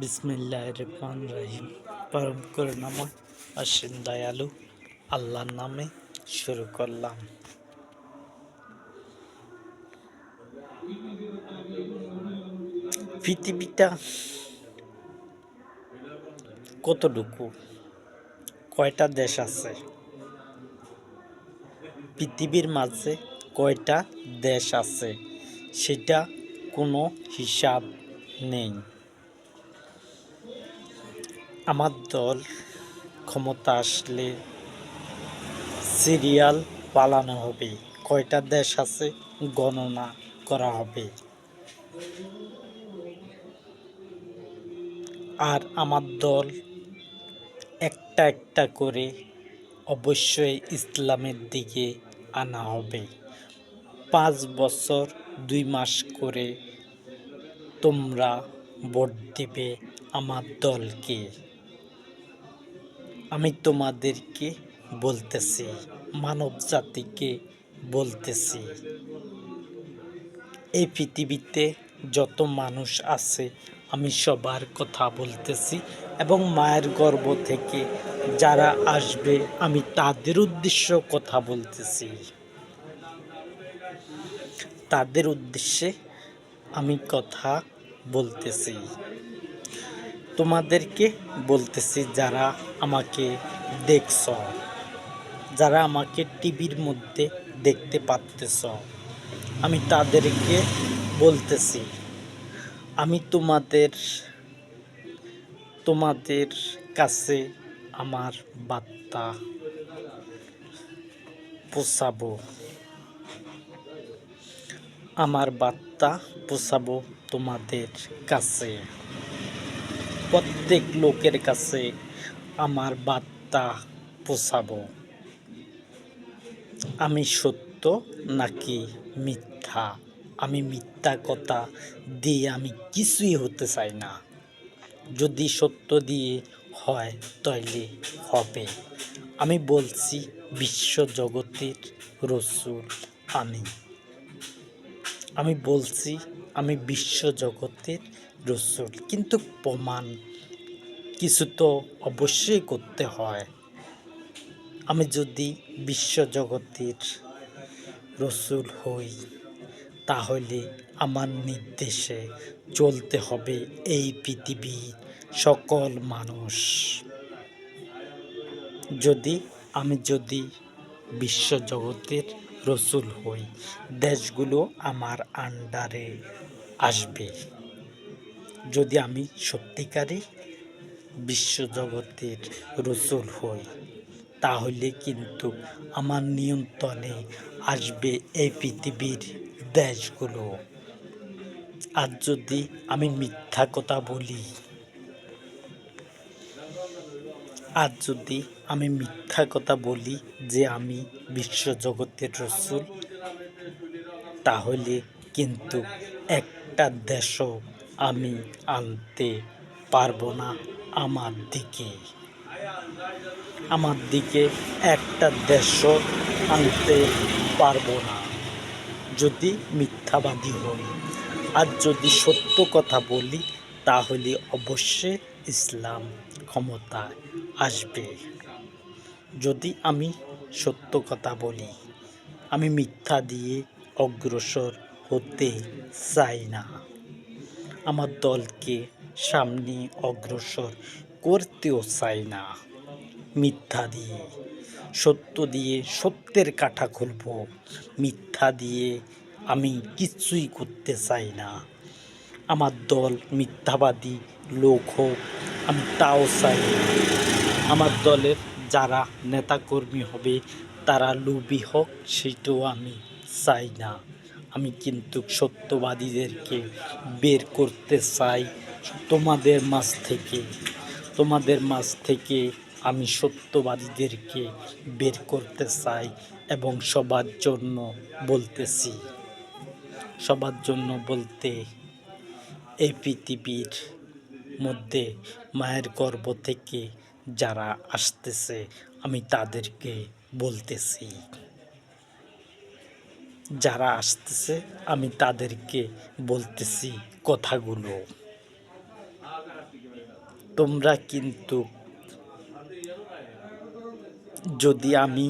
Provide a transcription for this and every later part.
বিসমিল্লাহির রহমানির রহিম। পরম করুণাময় অসীম দয়ালু আল্লাহর নামে শুরু করলাম। পৃথিবীটা কতটুকু, কয়টা দেশ আছে? পৃথিবীর মাঝে কয়টা দেশ আছে সেটা কোনো হিসাব নেই। আমার দল ক্ষমতা আসলে সিরিয়াল পালানো হবে, কয়টা দেশ আছে গণনা করা হবে। আর আমার দল একটা একটা করে অবশ্যই ইসলামের দিকে আনা হবে। 5 বছর 2 মাস করে তোমরা ভোট দিবে আমার দলকে। আমি তোমাদেরকে বলতেছি, মানব জাতিকে বলতেছি, এই পৃথিবীতে যত মানুষ আছে আমি সবার কথা বলতেছি এবং মায়ের গর্ভ থেকে যারা আসবে আমি তাদের উদ্দেশ্য কথা বলতেছি। তাদের উদ্দেশ্যে আমি কথা বলতেছি। তোমাদেরকে বলতেছি, যারা আমাকে দেখছ, যারা আমাকে টিভির মধ্যে দেখতে পাচ্তেছ, আমি তাদেরকে বলতেছি, আমি তোমাদের কাছে আমার বার্তা পৌঁছাবো। আমার বার্তা পৌঁছাবো তোমাদের কাছে, প্রত্যেক লোকের কাছে আমার বার্তা পৌঁছাবো। আমি সত্য নাকি মিথ্যা, আমি মিথ্যা কথা দিয়ে আমি কিছুই হতে চাই না। যদি সত্য দিয়ে হয় তাহলে হবে। আমি বলছি বিশ্ব জগতের রসুল আমি বলছি আমি বিশ্ব জগতের রসুল, কিন্তু প্রমাণ কিছু তো অবশ্যই করতে হয়। আমি যদি বিশ্ব জগতের রসুল হই তাহলে আমার নির্দেশে চলতে হবে এই পৃথিবীর সকল মানুষ। যদি বিশ্ব জগতের রসুল হই, দেশগুলো আমার আন্ডারে আসবে। যদি আমি সত্যিকারই বিশ্ব জগতের রসুল হই তাহলে কিন্তু আমার নিয়ন্ত্রণে আসবে এই পৃথিবীর দেশগুলো। আর যদি আমি মিথ্যা কথা বলি, যে আমি বিশ্বজগতের রসুল, তাহলে কিন্তু একটা দেশও আমি আনতে পারবো না আমার দিকে একটা দেশও আনতে পারবো না যদি মিথ্যাবাদী হই। আর যদি সত্য কথা বলি তাহলে অবশ্যই ইসলাম ক্ষমতায় আসবে। যদি আমি সত্য কথা বলি, আমি মিথ্যা দিয়ে অগ্রসর হতে চাই না। আমার দলকে সামনে অগ্রসর করতেও চাই না মিথ্যা দিয়ে। সত্য দিয়ে সত্যের কাঁটা খুলব, মিথ্যা দিয়ে আমি কিছুই করতে চাই না। আমার দল মিথ্যাবাদী লোক হোক, আমি তাও চাই না। আমার দলের যারা নেতাকর্মী হবে তারা লোভী হোক, সেটাও আমি চাই না। আমি কিন্তু সত্যবাদীদেরকে বের করতে চাই তোমাদের মাঝ থেকে আমি সত্যবাদীদেরকে বের করতে চাই এবং সবার জন্য বলতে এই পৃথিবীর মধ্যে মায়ের গর্ভ থেকে যারা আসতেছে আমি তাদেরকে বলতেছি, কথাগুলো। তোমরা কিন্তু যদি আমি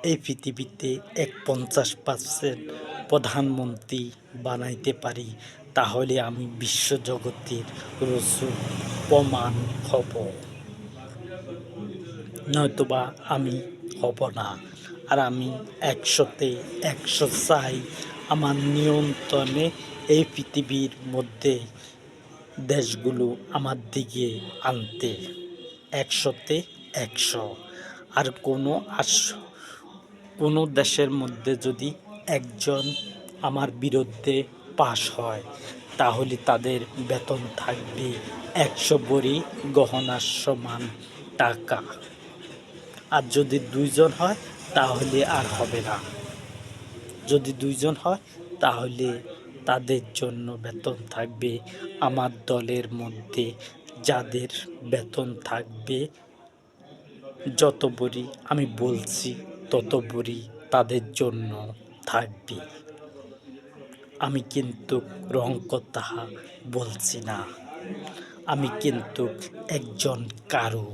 এই পৃথিবীতে 50% প্রধানমন্ত্রী বানাইতে পারি, তাহলে আমি বিশ্বজগতের রসুল প্রমাণ হব, নয়তোবা আমি হব না। আর আমি 100-তে 100 চাই আমার নিয়ন্ত্রণে এই পৃথিবীর মধ্যে দেশগুলো আমার দিকে আনতে, 100-তে 100। আর কোনো দেশের মধ্যে যদি একজন আমার বিরুদ্ধে পাশ হয়, তাহলে তাদের বেতন থাকবে 100 ভরি গহনার সমান টাকা। আর যদি 2 জন হয় তাহলে আর হবে না। যদি 2 জন হয় তাহলে তাদের জন্য বেতন থাকবে আমার দলের মধ্যে যাদের বেতন থাকবে যত ভরি আমি বলছি তত ভরি তাদের জন্য থাকবে। আমি কিন্তু রং কথা বলছি না, আমি কিন্তু একজন কারু,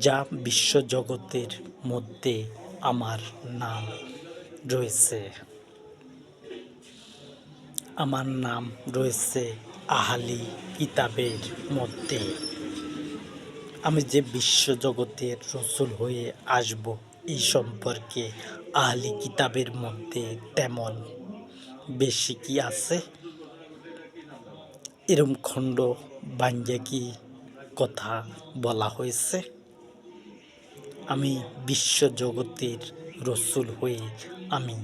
যা বিশ্বজগতের মধ্যে আমার নাম রয়েছে। আমার নাম রয়েছে আহলি কিতাবের মধ্যে। আমি যে বিশ্বজগতের রসুল হয়ে আসব, এই সম্পর্কে আহলি কিতাবের মধ্যে তেমন বেশি কি আছে? এরম খণ্ড ভাঙ্গে কি কথা বলা হয়েছে? আমি বিশ্বজগতের রসুল হয়ে আমি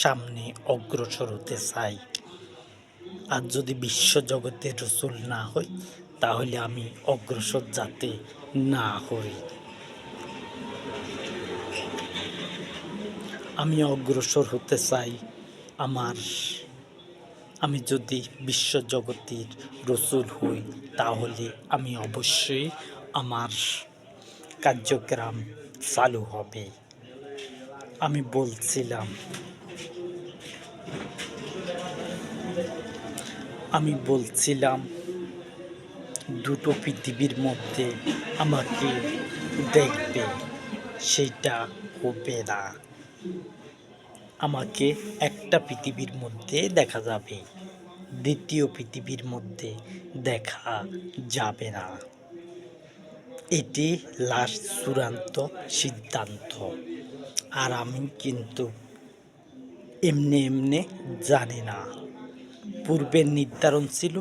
সামনে অগ্রসর হতে চাই। আর যদি বিশ্বজগতের রসুল না হই, তাহলে আমি অগ্রসর যাতে না হই। আমি অগ্রসর হতে চাই আমি যদি বিশ্বজগতের রসুল হই, তাহলে আমি অবশ্যই আমার কার্যক্রম চালু হবে। আমি বলছিলাম দুটো পৃথিবীর মধ্যে আমাকে দেখবে, সেটা হবে না। আমাকে একটা পৃথিবীর মধ্যে দেখা যাবে, দ্বিতীয় পৃথিবীর মধ্যে দেখা যাবে না। এটি লাস্ট চূড়ান্ত সিদ্ধান্ত। আর আমি কিন্তু এমনি জানি না। পূর্বের নির্ধারণ ছিল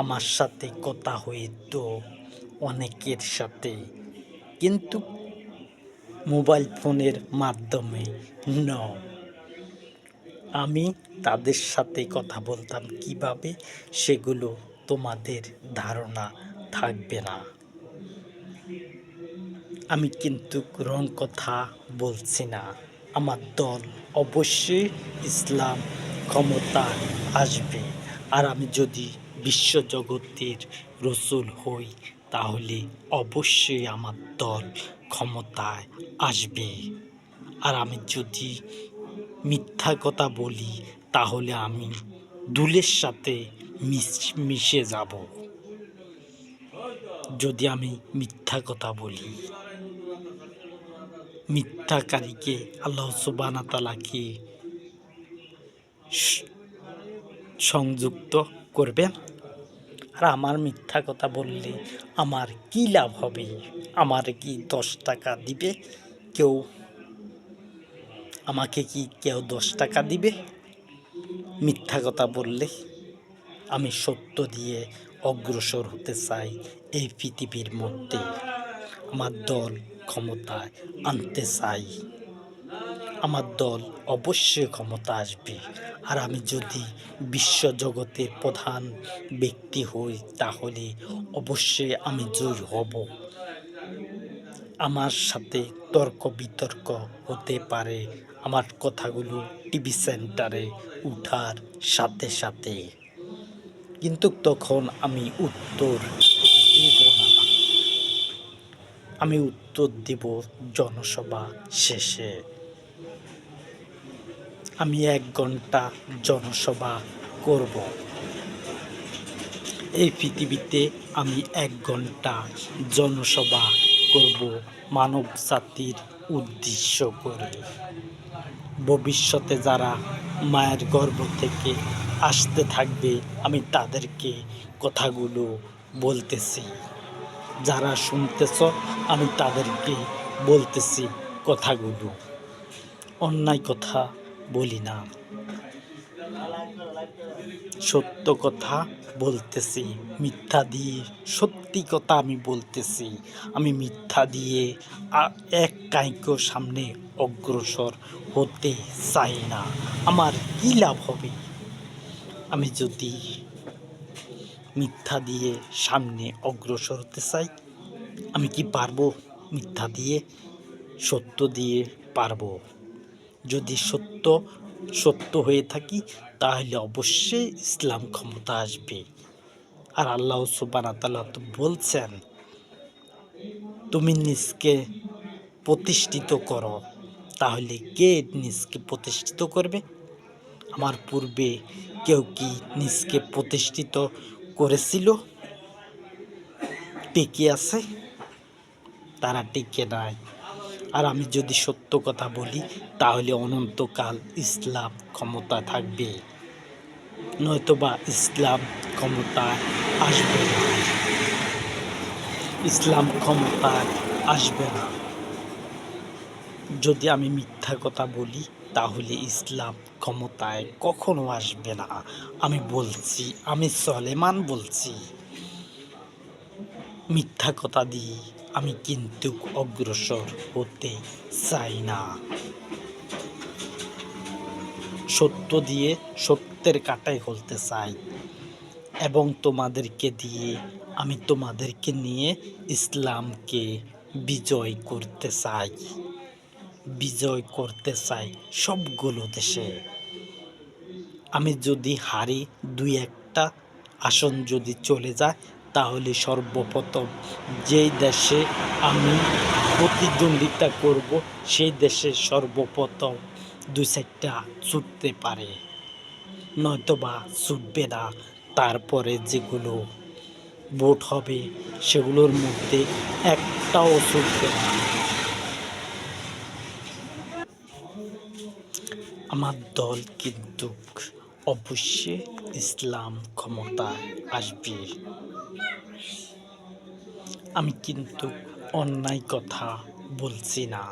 আমার সাথে কথা হইতো অনেকের সাথে, কিন্তু মোবাইল ফোনের মাধ্যমে আমি তাদের সাথে কথা বলতাম কিভাবে, সেগুলো তোমাদের ধারণা থাকবে না। আমি কিন্তু রং কথা বলছি না। আমার দল অবশ্যই ইসলাম ক্ষমতা আসবে। আর আমি যদি বিশ্বজগতের রসুল হই, তাহলে অবশ্যই আমার দল ক্ষমতায় আসবে। আর আমি যদি মিথ্যা কথা বলি, তাহলে আমি ধুলের সাথে মিশে যাব। যদি আমি মিথ্যা কথা বলি, মিথ্যাকারীকে আল্লাহ সুবহানাহু ওয়া তাআলা কি সংযুক্ত করবেন? আর আমার মিথ্যা কথা বললে আমার কি লাভ হবে? আমার কি 10 টাকা দিবে কেউ? আমাকে কি কেউ 10 টাকা দিবে মিথ্যা কথা বললে? আমি সত্য দিয়ে অগ্রসর হতে চাই এই পৃথিবীর মধ্যে। আমার দল ক্ষমতায় আনতে চাই। আমার দল অবশ্যই ক্ষমতা আসবে। আর আমি যদি বিশ্বজগতের প্রধান ব্যক্তি হই, তাহলে অবশ্যই আমি জয়ী হব। আমার সাথে তর্ক বিতর্ক হতে পারে, আমার কথাগুলো টিভি সেন্টারে উঠার সাথে সাথে, কিন্তু তখন আমি উত্তর দেব না। আমি উত্তর দেব জনসভা শেষে। আমি 1 ঘন্টা জনসভা করব। এই পৃথিবীতে আমি ১ ঘন্টা জনসভা করব মানব জাতির উদ্দেশ্য করে। ভবিষ্যতে যারা মায়ের গর্ভ থেকে আসতে থাকবে আমি তাদেরকে কথাগুলো বলতেছি। যারা শুনতেছ আমি তাদেরকে বলতেছি কথাগুলো। অন্যায় কথা বলি না, সত্য কথা বলতেছি। মিথ্যা দিয়ে সত্যি কথা আমি বলতেছি। আমি মিথ্যা দিয়ে এক কাইকো সামনে অগ্রসর হতে চাই না। আমার কী লাভ হবে আমি যদি মিথ্যা দিয়ে সামনে অগ্রসর হতে চাই? আমি কি পারবো মিথ্যা দিয়ে? সত্য দিয়ে পারবো। যদি সত্য হয়ে থাকি তাহলে অবশ্যই ইসলাম ক্ষমতা আসবে। আর আল্লাহ সুবহানাহু ওয়া তাআলা তো বলছেন, তুমি নিজকে প্রতিষ্ঠিত করো। তাহলে কে নিজকে প্রতিষ্ঠিত করবে? আমার পূর্বে কেউ কি নিজকে প্রতিষ্ঠিত করেছিল? টিকে আছে? তারা টিকে নাই। আর আমি যদি সত্য কথা বলি তাহলে অনন্তকাল ইসলাম ক্ষমতা থাকবে, নয়তোবা ইসলাম ক্ষমতায় আসবে না। ইসলাম ক্ষমতায় আসবে না। যদি আমি মিথ্যা কথা বলি তাহলে ইসলাম ক্ষমতায় কখনো আসবে না। আমি বলছি, আমি সলেমান বলছি। মিথ্যা কথা দিয়ে আমি কিন্তু অগ্রসর হতে চাই না। সত্য দিয়ে সত্যের কাঁটায় হলতে চাই এবং তোমাদেরকে নিয়ে ইসলামকে বিজয় করতে চাই সবগুলো দেশে। আমি যদি হারি ২-১টা আসন যদি চলে যায় তাহলে সর্বপ্রথম যেই দেশে আমি প্রতিদ্বন্দ্বিতা করব সেই দেশে সর্বপ্রথম ২-৪টা ছুটতে পারে, নয়তোবা ছুটবে না। তারপরে যেগুলো ভোট হবে সেগুলোর মধ্যে একটাও ছুটবে না। আমার দল কিন্তু অবশ্যই ইসলাম ক্ষমতায় আসবে। আমি কিন্তু অন্যায় কথা বলছি না।